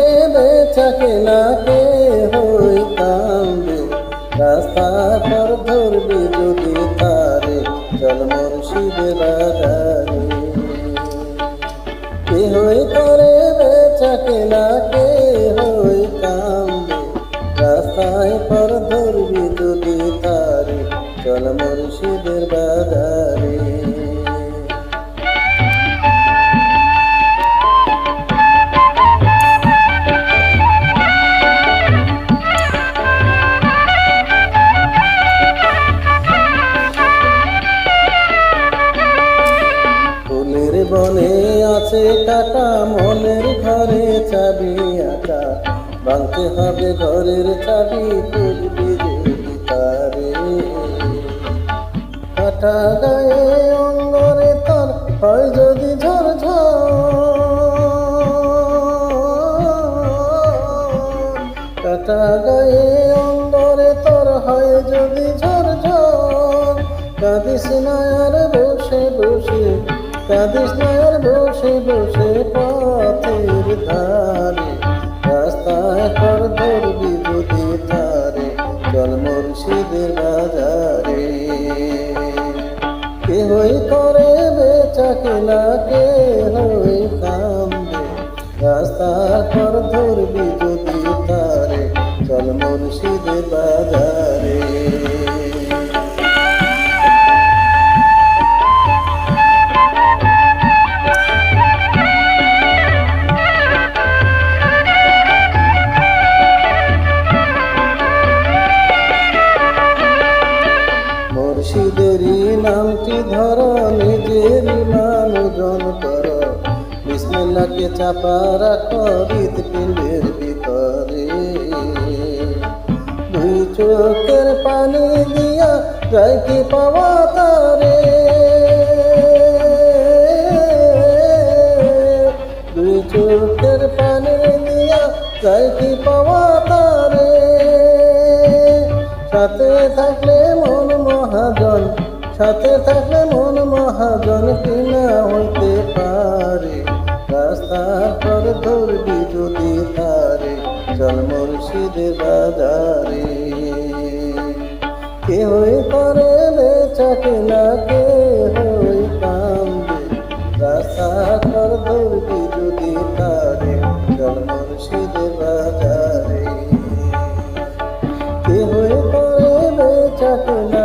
করে বেচা কেনা কে হই কান্দে, রাস্তা পর ধরবি যদি তারে, চল মুর্শিদের বাজারে। কে হই করে বেচা কেনা কে হই কান্দে, রাস্তায় পর ধরবি যদি তারে, চল মুর্শিদের বাজারে। বনে আছে কাটা, মনের ঘরে চাবি আটা, ভাঙতে হবে ঘরের চাবি, খুলবি যদি তারে। কাটা গায়ে অঙ্গরে তোর হয় যদি ঝড় কাটা গায়ে অঙ্গরে তোর হয় যদি ঝড় কাঁদিস না আর বসে বসে, কাঁদিস না আর বসে বসে পথের ধারে, রাস্তায় পর ধরবি যদি তারে, চল মুর্শিদের বাজারে। কে হই করে বেচা কেনা কে হই কান্দে, রাস্তায় পর ধরবি যদি তারে, চল মুর্শিদের বাজারে। মুর্শিদেরই নামটি ধর, নিজের মানুজন কর, বিসমিল্লাহকে চাপা রাখো হৃৎপিণ্ডের ভিতরে। দুই চোখের পানি দিয়া যায় কি পাওয়া তারে, দুই চোখের পানি দিয়া যায় কি পাওয়া তারে। সাথে থাকলে মন মহাজন, সাথে থাকলে মন মহাজন, কিনা হইতে পারে, রাস্তার পর ধরবি যদি তারে, চল মুর্শিদের বাজারে। কে হই করে বেচা কেনা কে হই কান্দে, রাস্তার পর ধরবি যদি তারে, চল মুর্শিদের বাজারে। কে হই করে বেচা কেনা